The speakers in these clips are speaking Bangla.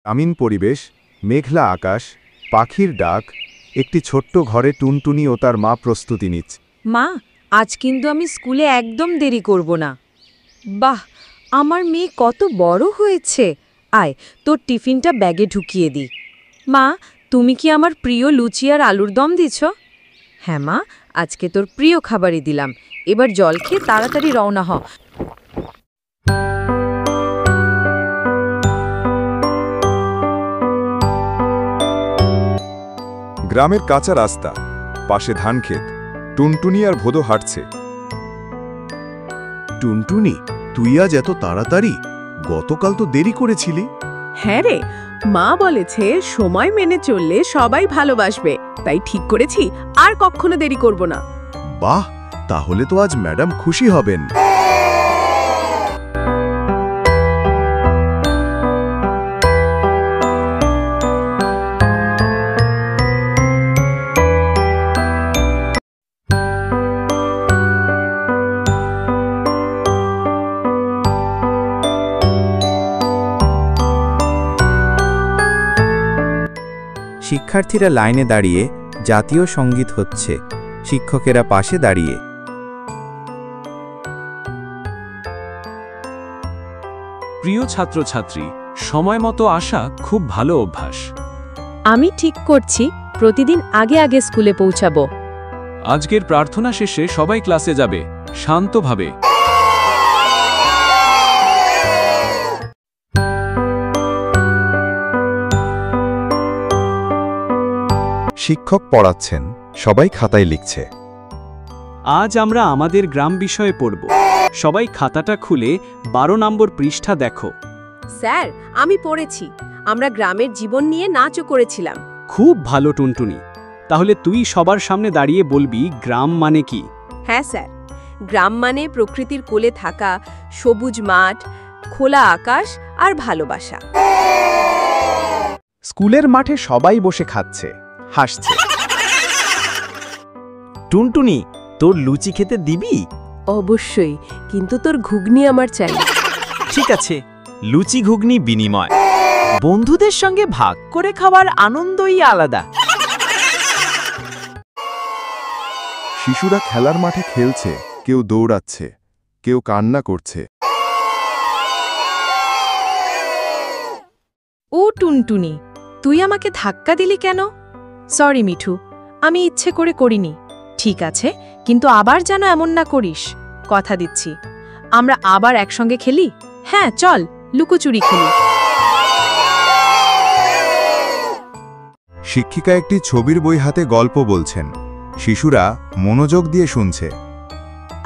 গ্রামীণ পরিবেশ, মেঘলা আকাশ, পাখির ডাক, একটি ছোট্ট ঘরে টুনটুনি ও তার মা প্রস্তুতি নিচ্ছে। মা, আজ কিন্তু আমি স্কুলে একদম দেরি করব না। বাহ, আমার মেয়ে কত বড় হয়েছে। আয়, তোর টিফিনটা ব্যাগে ঢুকিয়ে দিই। মা, তুমি কি আমার প্রিয় লুচি আর আলুর দম দিছ? হ্যাঁ মা, আজকে তোর প্রিয় খাবারই দিলাম। এবার জল খেয়ে তাড়াতাড়ি রওনা হ। গ্রামের কাঁচা রাস্তা, পাশে ধানক্ষেত, টুনটুনি আর ভোদো হাঁটছে। টুনটুনি, তুই আজ এত তাড়াতাড়ি? গতকাল তো দেরি করেছিলি। হ্যাঁ রে, মা বলেছে সময় মেনে চললে সবাই ভালোবাসবে, তাই ঠিক করেছি আর কখনো দেরি করব না। বাহ, তাহলে তো আজ ম্যাডাম খুশি হবেন। শিক্ষার্থীরা লাইনে দাঁড়িয়ে জাতীয় সঙ্গীত হচ্ছে, শিক্ষকেরা পাশে দাঁড়িয়ে। প্রিয় ছাত্রছাত্রী, সময় মতো আসা খুব ভালো অভ্যাস। আমি ঠিক করছি প্রতিদিন আগে আগে স্কুলে পৌঁছাবো। আজকের প্রার্থনা শেষে সবাই ক্লাসে যাবে শান্তভাবে। শিক্ষক পড়াচ্ছেন, সবাই খাতায় লিখছে। আজ আমরা আমাদের গ্রাম বিষয়ে পড়ব। সবাই খাতাটা খুলে 12 নম্বর পৃষ্ঠা দেখো। স্যার, আমি পড়েছি। আমরা গ্রামের জীবন নিয়ে নাচও করেছিলাম। খুব ভালো টুনটুনি। তাহলে তুই সবার সামনে দাঁড়িয়ে বলবি গ্রাম মানে কি? হ্যাঁ স্যার, গ্রাম মানে প্রকৃতির কোলে থাকা সবুজ মাঠ, খোলা আকাশ আর ভালোবাসা। স্কুলের মাঠে সবাই বসে খাচ্ছে, হাসছে। টুনটুনি, তোর লুচি খেতে দিবি? অবশ্যই, কিন্তু তোর ঘুগনি আমার চাই। ঠিক আছে, লুচি ঘুগনি বিনিময়। বন্ধুদের সঙ্গে ভাগ করে খাওয়ার আনন্দই আলাদা। শিশুরা খেলার মাঠে খেলছে, কেউ দৌড়াচ্ছে, কেউ কান্না করছে। ও টুনটুনি, তুই আমাকে ধাক্কা দিলি কেন? সরি মিঠু, আমি ইচ্ছে করে করিনি। ঠিক আছে, কিন্তু আবার যেন এমন না করিস। কথা দিচ্ছি, আমরা আবার একসঙ্গে খেলি। হ্যাঁ, চল লুকোচুরি খেলি। শিক্ষিকা একটি ছবির বই হাতে গল্প বলছেন, শিশুরা মনোযোগ দিয়ে শুনছে।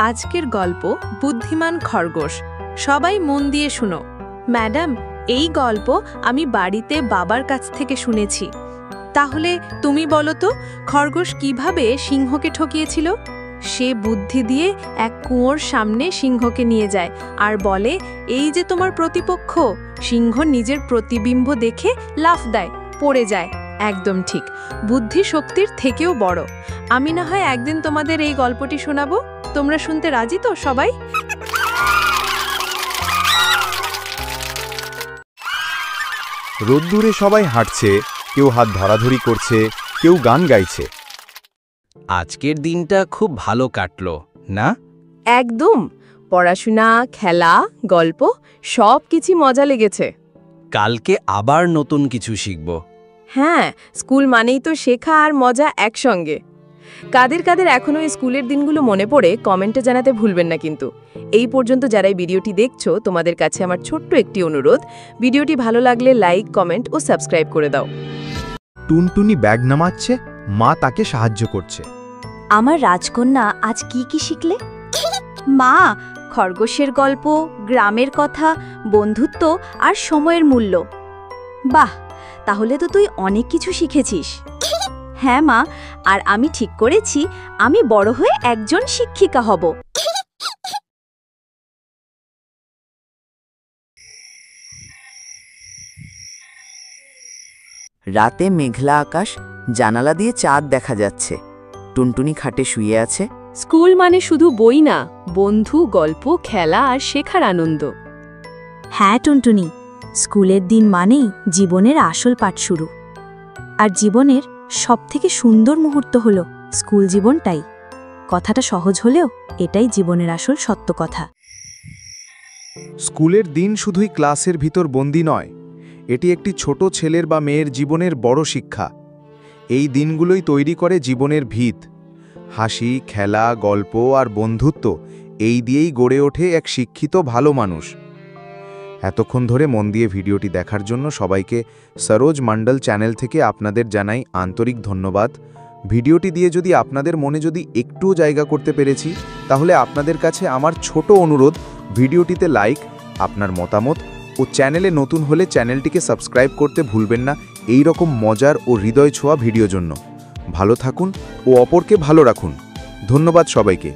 আজকের গল্প বুদ্ধিমান খরগোশ। সবাই মন দিয়ে শুনো। ম্যাডাম, এই গল্প আমি বাড়িতে বাবার কাছ থেকে শুনেছি। তাহলে তুমি বলো তো, খরগোশ কিভাবে সিংহকে ঠকিয়েছিল? সে বুদ্ধি দিয়ে এক কুয়োর সামনে সিংহকে নিয়ে যায় আর বলে, এই যে তোমার প্রতিপক্ষ। সিংহ নিজের প্রতিবিম্ব দেখে লাফ দেয়, পড়ে যায়। একদম ঠিক, বুদ্ধি শক্তির থেকেও বড়। আমি না হয় একদিন তোমাদের এই গল্পটি শোনাবো। তোমরা শুনতে রাজি তো সবাই? রোদ্দুরে সবাই হাঁটছে, কেউ হাত ধরাধরি করছে, কেউ গান গাইছে। আজকের দিনটা খুব ভালো কাটলো না? একদম, পড়াশোনা, খেলা, গল্প সব কিছু মজা লেগেছে। কালকে আবার নতুন কিছু শিখব। হ্যাঁ, স্কুল মানেই তো শেখা আর মজা একসঙ্গে। কাদের কাদের এখনো এই স্কুলের দিনগুলো মনে পড়ে কমেন্টে জানাতে ভুলবেন না কিন্তু। এই পর্যন্ত যারা এই ভিডিওটি দেখছো, তোমাদের কাছে আমার ছোট্ট একটি অনুরোধ, ভিডিওটি ভালো লাগলে লাইক, কমেন্ট ও সাবস্ক্রাইব করে দাও। টুনটুনি ব্যাগ নামাচ্ছে, মা তাকে সাহায্য করছে। আমার রাজকন্যা আজ কি কি শিখলে? মা, খরগোশের গল্প, গ্রামের কথা, বন্ধুত্ব আর সময়ের মূল্য। বাহ, তাহলে তো তুই অনেক কিছু শিখেছিস। হ্যাঁ মা, আর আমি ঠিক করেছি আমি বড় হয়ে একজন শিক্ষিকা হব। রাতে মেঘলা আকাশ, জানালা দিয়ে চাঁদ দেখা যাচ্ছে। টুনটুনি খাটে শুয়ে আছে। স্কুল মানে শুধু বই না, বন্ধু, গল্প, খেলা আর শেখার আনন্দ। হ্যাঁ টুনটুনি, স্কুলের দিন মানেই জীবনের আসল পাঠ শুরু। আর জীবনের সবথেকে সুন্দর মুহূর্ত হলো স্কুল জীবনটাই। কথাটা সহজ হলেও এটাই জীবনের আসল সত্য কথা। স্কুলের দিন শুধুই ক্লাসের ভিতর বন্দী নয়, এটি একটি ছোট ছেলের বা মেয়ের জীবনের বড় শিক্ষা। এই দিনগুলোই তৈরি করে জীবনের ভিত। হাসি, খেলা, গল্প আর বন্ধুত্ব এই দিয়েই গড়ে ওঠে এক শিক্ষিত ভালো মানুষ। এতক্ষণ ধরে মন দিয়ে ভিডিওটি দেখার জন্য সবাইকে সরোজ মণ্ডল চ্যানেল থেকে আপনাদের জানাই আন্তরিক ধন্যবাদ। ভিডিওটি দিয়ে যদি আপনাদের মনে যদি একটুও জায়গা করতে পেরেছি, তাহলে আপনাদের কাছে আমার ছোট অনুরোধ, ভিডিওটিতে লাইক, আপনার মতামত ও চ্যানেলে নতুন হলে চ্যানেলটিকে সাবস্ক্রাইব করতে ভুলবেন না এই রকম মজার ও হৃদয় ছোঁয়া ভিডিও জন্য। ভালো থাকুন ও অপরকে ভালো রাখুন। ধন্যবাদ সবাইকে।